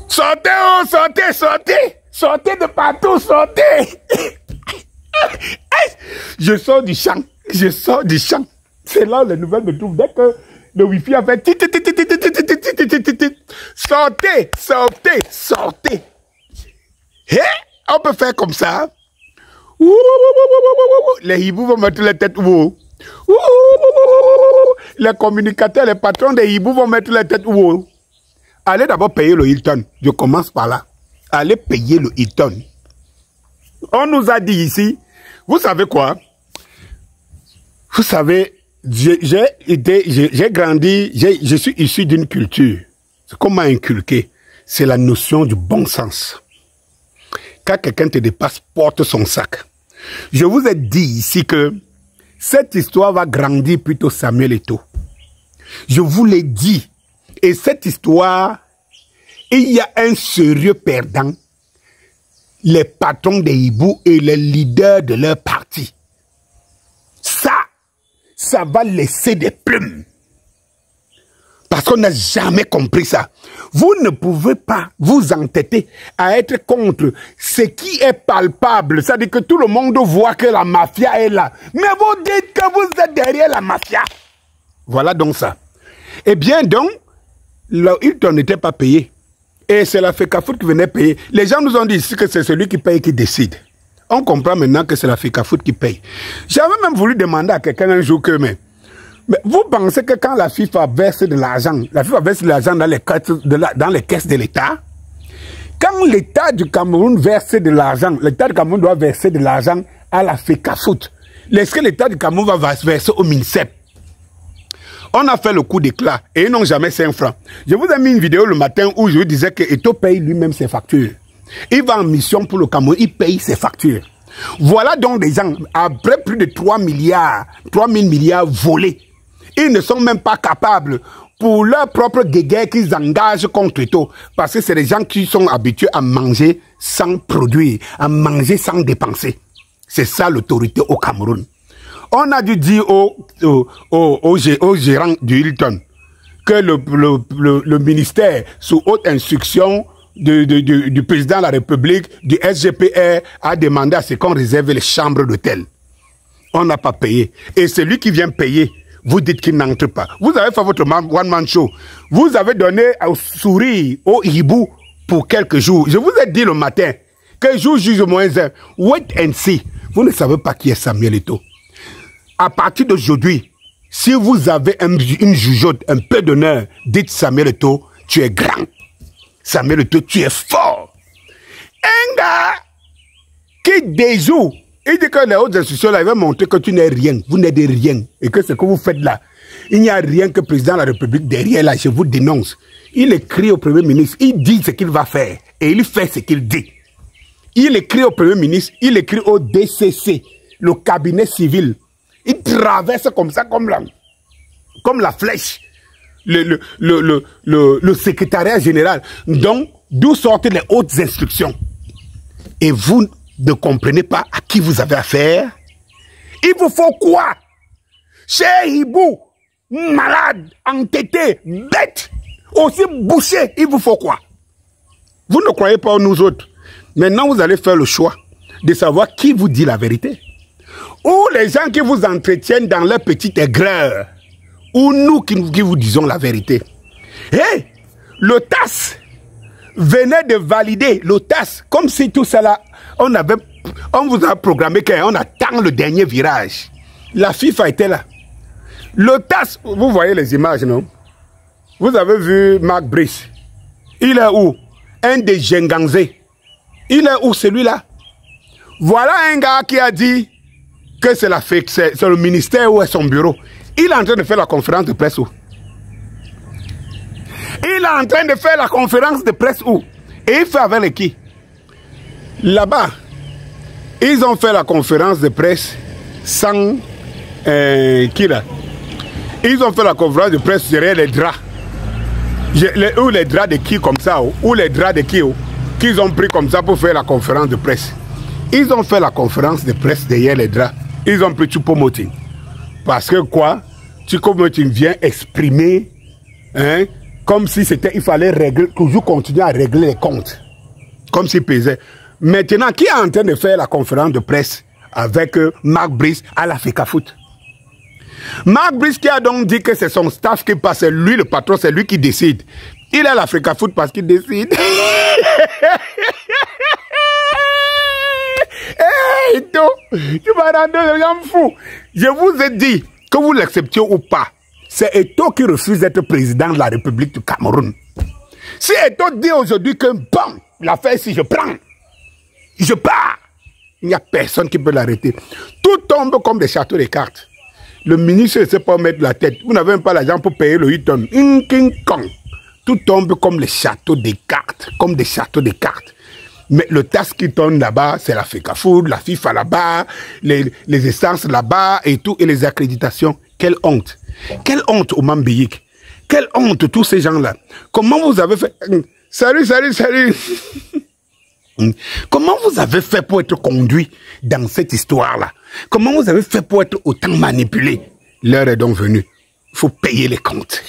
Sortez, oh, sortez, sortez. Sortez de partout, sortez. Je sors du champ. Je sors du champ. C'est là où les nouvelles me trouvent. Dès que le wifi a fait... Sortez, sortez, sortez. On peut faire comme ça. Les hiboux vont mettre la tête haut. Les communicateurs, les patrons des hiboux vont mettre la tête haut. Allez d'abord payer le Hilton. Je commence par là. Allez payer le Hilton. On nous a dit ici, vous savez quoi? Vous savez, j'ai grandi, je suis issu d'une culture. Ce qu'on m'a inculqué, c'est la notion du bon sens. Quand quelqu'un te dépasse, porte son sac. Je vous ai dit ici que cette histoire va grandir plutôt Samuel Eto'o. Je vous l'ai dit. Et cette histoire, il y a un sérieux perdant. Les patrons des hiboux et les leaders de leur parti. Ça va laisser des plumes. Parce qu'on n'a jamais compris ça. Vous ne pouvez pas vous entêter à être contre ce qui est palpable. C'est-à-dire que tout le monde voit que la mafia est là. Mais vous dites que vous êtes derrière la mafia. Voilà donc ça. Eh bien donc, le Hilton n'était pas payé. Et c'est la FECAFOOT qui venait payer. Les gens nous ont dit ici que c'est celui qui paye qui décide. On comprend maintenant que c'est la FECAFOOT qui paye. J'avais même voulu demander à quelqu'un un jour que... Mais vous pensez que quand la FIFA verse de l'argent, dans les caisses de l'État, quand l'État du Cameroun verse de l'argent, l'État du Cameroun doit verser de l'argent à la FECAFOOT. Est-ce que l'État du Cameroun va verser au MINSEP? On a fait le coup d'éclat et ils n'ont jamais 5 francs. Je vous ai mis une vidéo le matin où je vous disais que Eto'o paye lui-même ses factures. Il va en mission pour le Cameroun, il paye ses factures. Voilà donc des gens, après plus de 3 000 milliards volés, ils ne sont même pas capables pour leur propre guéguerre qu'ils engagent contre Eto'o. Parce que c'est des gens qui sont habitués à manger sans produire, à manger sans dépenser. C'est ça l'autorité au Cameroun. On a dû dire au gérant du Hilton que le ministère, sous haute instruction du président de la République, du SGPR, a demandé à ce qu'on réserve les chambres d'hôtel. On n'a pas payé. Et celui qui vient payer, vous dites qu'il n'entre pas. Vous avez fait votre one-man show. Vous avez donné au sourire, au hibou, pour quelques jours. Je vous ai dit le matin que jour juge moins 1. Wait and see. Vous ne savez pas qui est Samuel Eto'o. À partir d'aujourd'hui, si vous avez une jugeote, un peu d'honneur, dites Samuel Eto'o, tu es grand. Samuel Eto'o, tu es fort. Un gars qui déjoue, il dit que les hautes institutions là, ils vont montrer que tu n'es rien, vous n'êtes rien, et que ce que vous faites là, il n'y a rien que le président de la République derrière là, je vous dénonce. Il écrit au Premier ministre, il dit ce qu'il va faire, et il fait ce qu'il dit. Il écrit au Premier ministre, il écrit au DCC, le cabinet civil. Il traverse comme ça, comme la flèche, le secrétariat général. Donc, d'où sortent les hautes instructions? Et vous ne comprenez pas à qui vous avez affaire? Il vous faut quoi? Cher hibou, malade, entêté, bête, aussi bouché, il vous faut quoi? Vous ne croyez pas en nous autres. Maintenant, vous allez faire le choix de savoir qui vous dit la vérité. Ou les gens qui vous entretiennent dans leur petite aigreur. Ou nous qui vous disons la vérité. Hé, le TAS venait de valider, le TAS, comme si tout cela, on vous a programmé qu'on attend le dernier virage. La FIFA était là. Le TAS, vous voyez les images, non? Vous avez vu Marc Brice. Il est où? Un des Genganzé. Il est où celui-là? Voilà un gars qui a dit que c'est le ministère où est son bureau. Il est en train de faire la conférence de presse où? Il est en train de faire la conférence de presse où? Et il fait avec les qui? Là-bas, ils ont fait la conférence de presse sans qui là? Ils ont fait la conférence de presse derrière les draps. Ou les draps de qui comme ça? Ou les draps de qui? Qu'ils ont pris comme ça pour faire la conférence de presse. Ils ont fait la conférence de presse derrière les draps. Ils ont pris Choupo-Moting. Parce que quoi? Choupo-Moting vient exprimer Comme si c'était, il fallait régler, toujours continuer à régler les comptes. Comme s'il pesait. Maintenant, qui est en train de faire la conférence de presse avec Mark Brice à l'Africa Foot? Mark Brice qui a donc dit que c'est son staff qui passe, c'est lui le patron, c'est lui qui décide. Il est à l'Africa Foot parce qu'il décide. Hey, tu vas rendre les gens fous. Je vous ai dit, que vous l'acceptiez ou pas, c'est Eto'o qui refuse d'être président de la République du Cameroun. Si Eto'o dit aujourd'hui que bon, l'affaire si je prends, je pars, il n'y a personne qui peut l'arrêter. Tout tombe comme des châteaux de cartes. Le ministre ne sait pas mettre la tête. Vous n'avez même pas l'argent pour payer le Hilton. Tout tombe comme les châteaux de cartes, comme des châteaux de cartes. Mais le tasse qui tourne là-bas, c'est l'Africa Food, la FIFA là-bas, les essences là-bas et tout, et les accréditations. Quelle honte. Quelle honte au Mambéik. Quelle honte tous ces gens-là. Comment vous avez fait... Salut. Comment vous avez fait pour être conduit dans cette histoire-là? Comment vous avez fait pour être autant manipulé? L'heure est donc venue. Il faut payer les comptes.